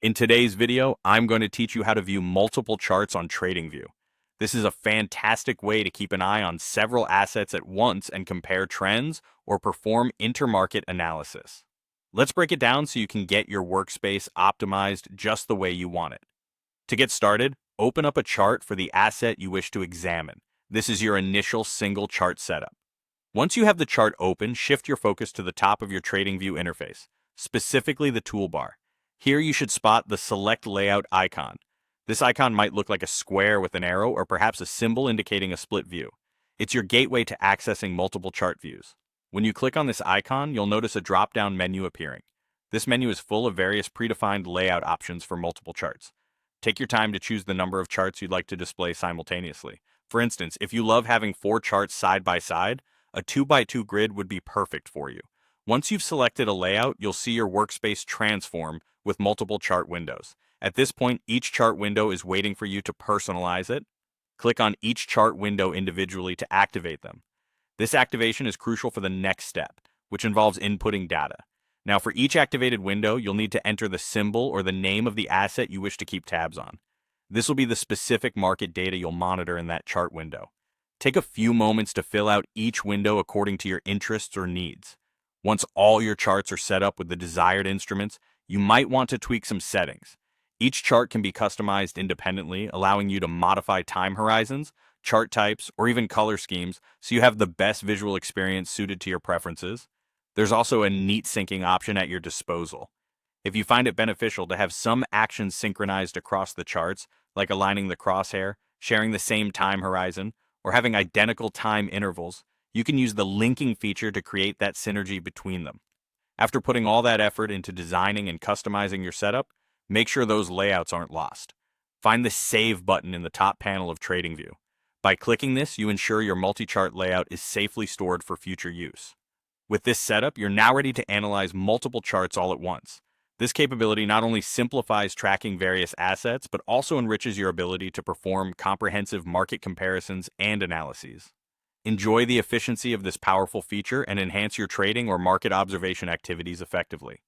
In today's video, I'm going to teach you how to view multiple charts on TradingView. This is a fantastic way to keep an eye on several assets at once and compare trends or perform intermarket analysis. Let's break it down so you can get your workspace optimized just the way you want it. To get started, open up a chart for the asset you wish to examine. This is your initial single chart setup. Once you have the chart open, shift your focus to the top of your TradingView interface, specifically the toolbar. Here you should spot the Select Layout icon. This icon might look like a square with an arrow or perhaps a symbol indicating a split view. It's your gateway to accessing multiple chart views. When you click on this icon, you'll notice a drop-down menu appearing. This menu is full of various predefined layout options for multiple charts. Take your time to choose the number of charts you'd like to display simultaneously. For instance, if you love having 4 charts side by side, a 2x2 grid would be perfect for you. Once you've selected a layout, you'll see your workspace transform with multiple chart windows. At this point, each chart window is waiting for you to personalize it. Click on each chart window individually to activate them. This activation is crucial for the next step, which involves inputting data. Now, for each activated window, you'll need to enter the symbol or the name of the asset you wish to keep tabs on. This will be the specific market data you'll monitor in that chart window. Take a few moments to fill out each window according to your interests or needs. Once all your charts are set up with the desired instruments, you might want to tweak some settings. Each chart can be customized independently, allowing you to modify time horizons, chart types, or even color schemes so you have the best visual experience suited to your preferences. There's also a neat syncing option at your disposal. If you find it beneficial to have some actions synchronized across the charts, like aligning the crosshair, sharing the same time horizon, or having identical time intervals, you can use the linking feature to create that synergy between them. After putting all that effort into designing and customizing your setup, make sure those layouts aren't lost. Find the Save button in the top panel of TradingView. By clicking this, you ensure your multi-chart layout is safely stored for future use. With this setup, you're now ready to analyze multiple charts all at once. This capability not only simplifies tracking various assets, but also enriches your ability to perform comprehensive market comparisons and analyses. Enjoy the efficiency of this powerful feature and enhance your trading or market observation activities effectively.